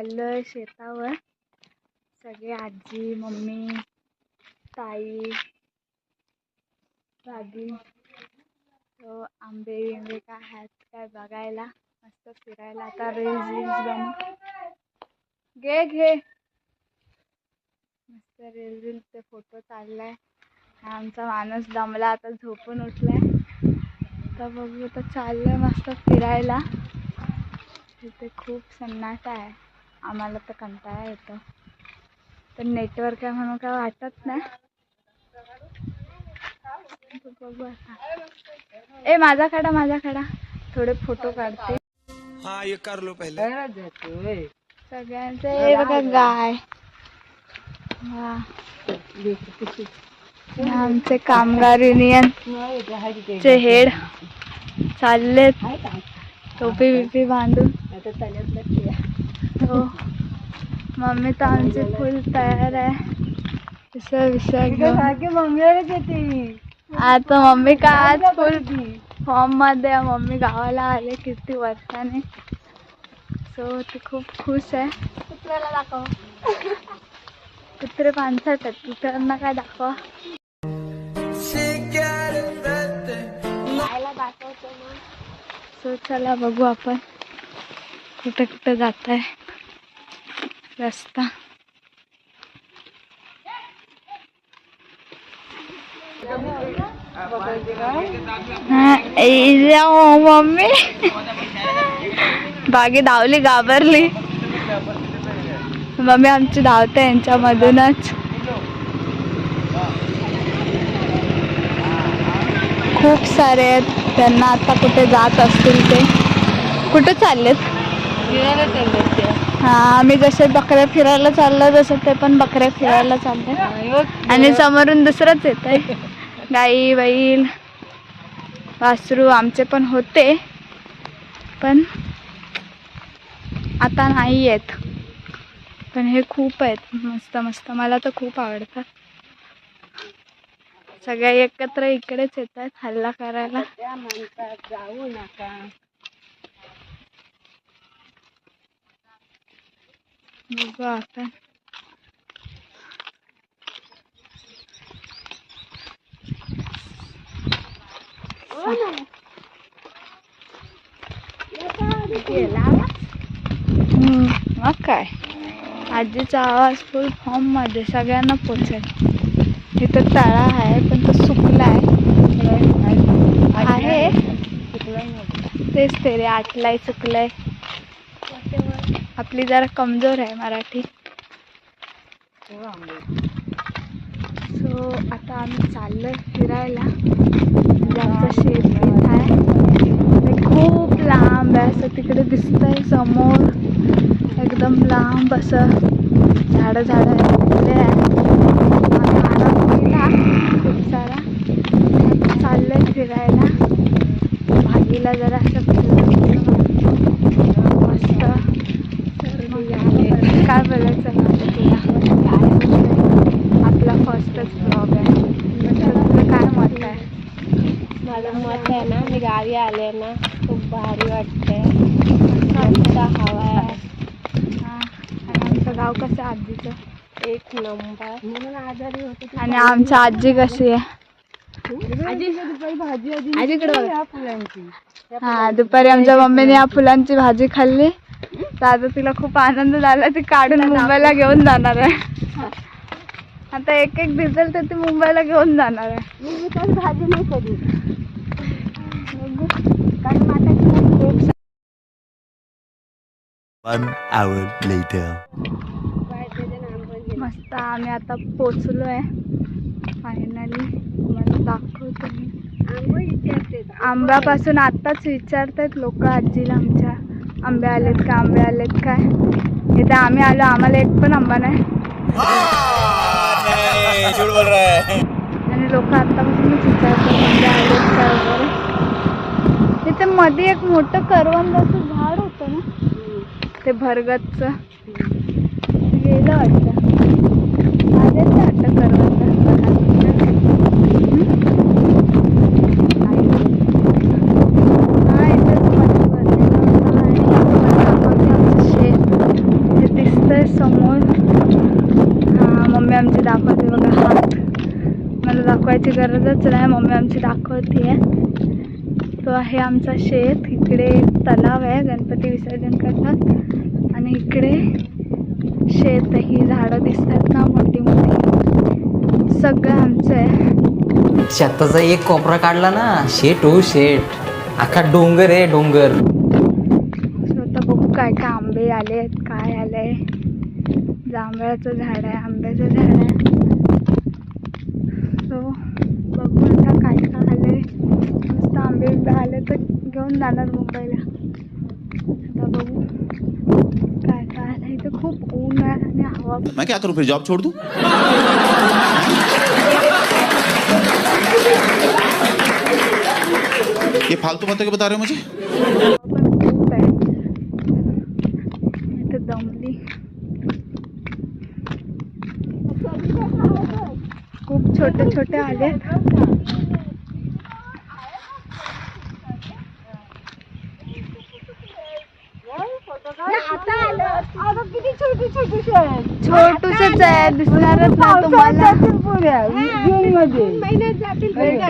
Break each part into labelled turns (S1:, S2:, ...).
S1: चाललोय शेतावर. सगळे आजी, मम्मी, ताई, दादी. तो आंबे बिंबे काय आहेत काय बघायला, मस्त फिरायला. आता रील्स बनव घे मस्त रील्सचे फोटो चाललाय. आमचा माणूस दमला, आता झोपून उठलाय. तर बघू, तर चाललंय मस्त फिरायला. इथे खूप सन्नाटा आहे. आम्हाला तर कंटाळा येतो, पण नेटवर्क आहे म्हणून काय वाटत नाही. बघू आता. ए माझा खडा थोडे फोटो काढते.
S2: हाँ ये कर लो पहले.
S1: सगळ्यांचे बघा गाय. आमचे कामगार युनियन चे हेड चाललेत टोपी बिपी बांधून. हो, मम्मी तर आमची फुल तयार आहे. विषय घेऊन आता मम्मी का आज फुल फॉर्म मध्ये. मम्मी गावाला आले किती वर्षाने, सो ती खूप खुश आहे. कुत्र्याला दाखव. कुत्रे पानसट आहेत, कुत्र्यांना काय दाखवा. दाखवतो मग. सो चला बघू आपण कुठे कुठे जात आहे रस्ता. मम्मी बागी धावली, घाबरली. मम्मी आमची धावते यांच्यामधूनच. खूप सारे आहेत, त्यांना आता कुठे जात असतील ते. कुठे चाललेत? फिरायला चाललेत. हा, आम्ही जसे बकऱ्या फिरायला चाललो तसं ते पण बकऱ्या फिरायला चालले. आणि समोरून दुसरंच येत आहे, गाई बैल वासरू. आमचे पण होते, पण आता नाही आहेत. पण हे खूप आहेत, मस्त मस्त. मला तर खूप आवडतात. सगळ्या एकत्र इकडेच येतात हल्ला करायला. जाऊ नका. बघू आपण. मग काय, आजीचा आवाज फुल फॉर्म मध्ये सगळ्यांना पोचेल. इथं तळा आहे पण तो सुकलाय आहे. तेच ते रे, आटलाय सुकलाय. आपली जरा कमजोर आहे मराठी. सो आता आम्ही चाललोय फिरायला. आमचं शेत आहे ते खूप लांब आहे, असं तिकडे दिसतंय समोर एकदम लांब असं झाडं आहे. खूप सारा चाललंय फिरायला. भागीला जरा असं मस्त. काय बोलायचं तुला? आपला फर्स्टच ब्लॉग आहे, तुला काय मत आहे?
S3: मला मत आहे ना, मी गावी आले ना, खूप भारी वाटतंय. मस्त हवा आहे.
S1: आणि आमचं गाव कसं आजीचं?
S3: एक नंबर. म्हणून आजारी होते.
S1: आणि आमची आजी कशी आहे? हा, दुपारी आमच्या मम्मीने या फुलांची भाजी खाल्ली, तर आता तिला खूप आनंद झाला. ती काढून मुंबईला घेऊन जाणार आहे. आता एक एक दिसेल तर ती मुंबईला घेऊन जाणार आहे.
S3: मी तर भाजी नाही कधी.
S2: One hour later.
S1: मस्त आम्ही आता पोचलो आहे फायनली. तुम्हाला दाखवतो मी. आंब्यापासून आत्ताच विचारतात लोक आजीला आमच्या, आंबे आलेत काय. इथे आम्ही आलो, आम्हाला एक पण आंबा नाही. आणि लोक आत्तापासूनच विचारतात आंबे आलेत का वगैरे. इथे मध्ये एक मोठं करवंदाचं झाड होतं ना, ते भरगतचं, गेलं वाटतं. आलेच वाटतं करवंद. दाखवायची गरजच नाही, मम्मी आमची दाखवते. तो आहे आमचा शेत. इकडे तलाव आहे, गणपती विसर्जन करतात. आणि इकडे शेत, ही झाडं दिसतात ना मोठी मोठी, सगळं आमचं आहे.
S4: शेताचा एक कोपरा काढला ना, शेट हो शेट, अख्खा डोंगर आहे डोंगर.
S1: स्वतः बघू काय काय आंबे आलेत, काय आलंय. जांभळाचं झाड आहे, आंब्याचं झाड आहे. सो बघू आता काय काय आलंय. मस्त आंबे बिंबे आले तर घेऊन जाणार मुंबईला. आता बघू काय काय आलंय. इथं खूप ऊन आहे आणि हवा.
S5: मैं क्या करूं फिर, जॉब छोड़ दूं? ये फालतू बातें क्यों बता रहे हो मुझे?
S1: पण खूप आहे. इथं दमली. खूप छोटे छोटे आले. छोटूसच आहे, दिसणारच ना तुम्हाला.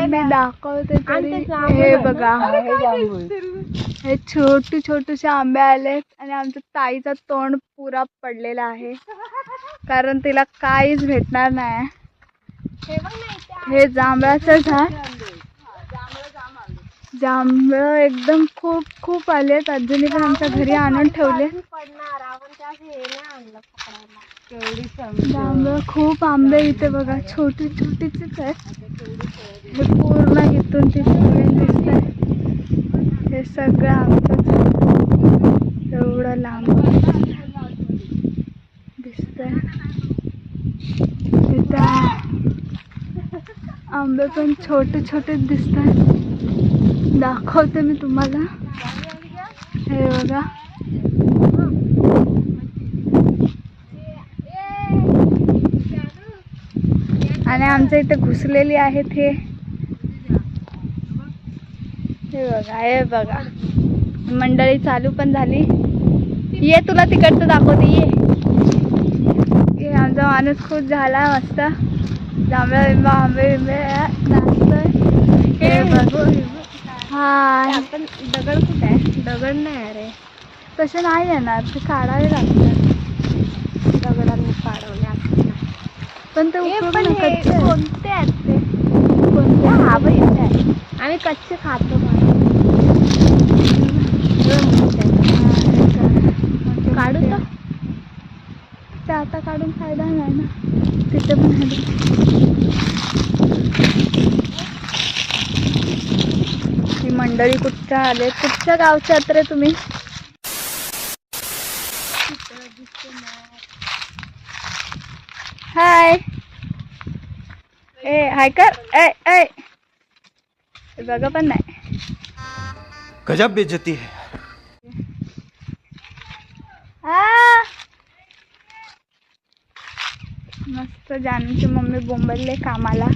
S1: मी दाखवते तरी. हे बघा, हे छोटे छोटेसे आंबे आलेत आणि आमच्या ताईचा तोंड पुरा पडलेला आहे, कारण तिला काहीच भेटणार नाही. हे जांभळाचं झाड, जांभळं एकदम खूप खूप आलेत. आजीने पण आमच्या घरी आणून ठेवले. जांभळं खूप आंबे इथे बघा, छोटी छोटीच आहेत. हे पूर्ण इथून तिथून दिसतंय. हे सगळं आमचंच एवढं लांब दिसतंय. इथं आंबे पण छोटे छोटे दिसतात. दाखवते मी तुम्हाला. हे बघा, आणि आमच्या इथे घुसलेली आहेत. हे बघा, हे बघा, मंडळी चालू पण झाली. ये तुला तिकडचं दाखवते. ये आमचा माणूस खूप झाला मस्त. जांभळा बिंबा आंबे बिंबे नाचतोय. हे बघ. हा, आपण दगड कुठे आहे? दगड नाही अरे, तसे नाही येणार, ते काढावे लागतात. दगडांनी काढवले पण ते कोणते आहेत ते? कोणते? हा बाई, आम्ही कच्चे खातो. काढू तर ते आता काढून फायदा नाही ना. तिथे पण ही मंडळी कुठच्या आले? कुठच्या गावच्या आहात रे तुम्ही? हाय, ए हाय कर. ए ए बघा पण नाही.
S2: गजब बेइज्जती है.
S1: मस्त. जानूची मम्मी बोंबलले कामाला.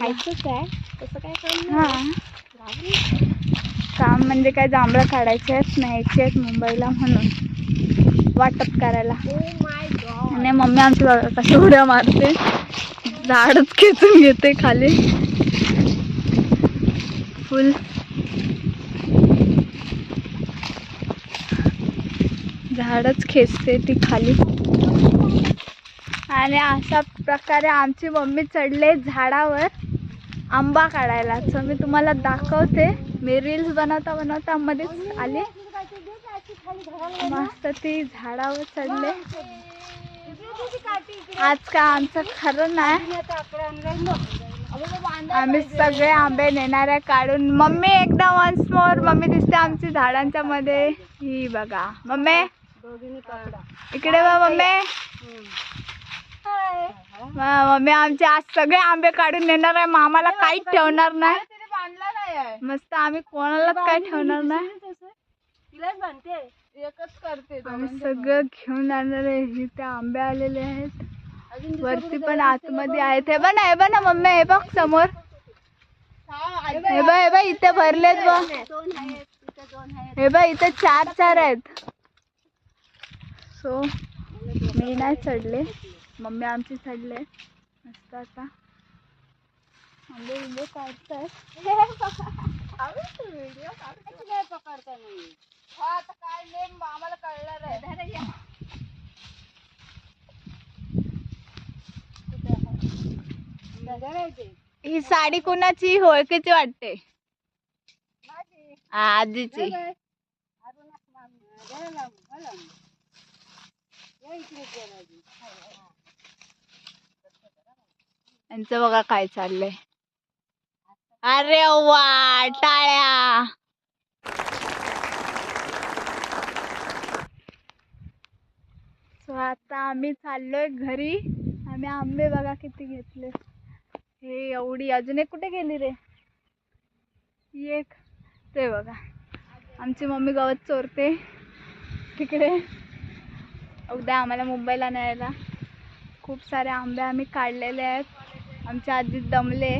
S3: खायचंच आहे तसं काय काम
S1: हा, काम म्हणजे काय, जांभळं काढायचे आहेत, न्यायचे आहेत मुंबईला म्हणून वाटप करायला. आणि मम्मी आमची बघा कशी उड्या मारते, झाडच खेचून घेते खाली. फुल झाडच खेचते ती खाली. आणि अशा प्रकारे आमची मम्मी चढले झाडावर आंबा काढायला. तर मी तुम्हाला दाखवते. मी रील्स बनवता बनवता मध्येच आले. मस्त ती झाडावर चढले. आज का आमचं खरं नाही, आम्ही सगळे आंबे नेणार आहे काढून. मम्मी एकदा वन्स मोर. मम्मी दिसते आमची झाडांच्या मध्ये. ही बघा मम्मी, इकडे बघ मम्मी. मम्मी आमचे आज सगळे आंबे काढून नेणार आहे. मामाला काहीच ठेवणार नाही. मस्त, आम्ही कोणालाच काय ठेवणार नाही. आम्ही सगळं घेऊन जाणार आहे. इथे आंबे आलेले आहेत, वरती पण आतमध्ये आहेत. हे बघ ना, हे बघ ना मम्मी, हे बघ समोर. हे बघ, हे बघ इथे भरलेत बघ. हे बघ इथे 4 आहेत. सो मी नाही चढले, मम्मी आमची चढले मस्त. आता आंबे बिंबे काढताय. व्हिडिओ पकडता नाही. आता काय नेम आम्हाला कळलं आहे. ही साडी कुणाची ओळखीची वाटते? आजीची. यांचं बघा काय चाललंय. अरे वा टाळ्या. सो आता आम्ही चाललोय घरी. आम्ही आंबे बघा किती घेतले. हे एवढी. अजून एक कुठे गेली रे? एक ते बघा. आमची मम्मी गवत चोरते तिकडे. उद्या आम्हाला मुंबईला न्यायला. खूप सारे आंबे आम्ही काढलेले आहेत. आमच्या आजी दमले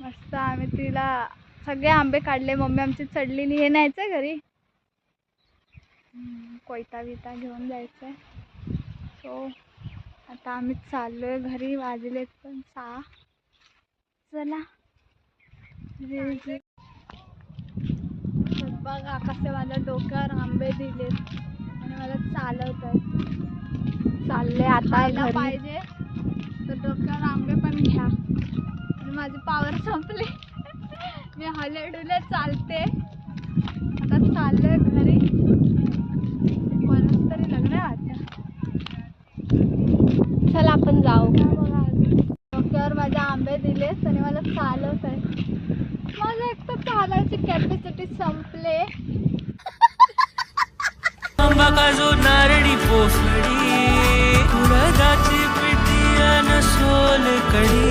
S1: मस्त. आम्ही तिला सगळे आंबे काढले. मम्मी आमची चढलेली. हे न्यायचं आहे घरी. कोयता बिता घेऊन जायचं. सो आता आम्ही चाललोय घरी. वाजलेत पण 6. चला. बघा कसे माझ्या डोक्यावर आंबे दिलेत आणि मला चालवत आहे. चालले आता घरी. पाहिजे तर डोक्यावर आंबे पण घ्या. आणि माझी पावर संपली. मी हलेडुले चालते. आता चाललोय घरी. कोणाच तरी लग्न आहे आता.
S3: चला आपण जाऊ.
S1: बघा डोक्यावर माझे आंबे दिलेत आणि मला चालवत आहे. माझं एक तर चालायची कॅपॅसिटी संपले.
S6: आंबा जो नारळी पोफडी, तुळजाची पिटी अन सोल कडी.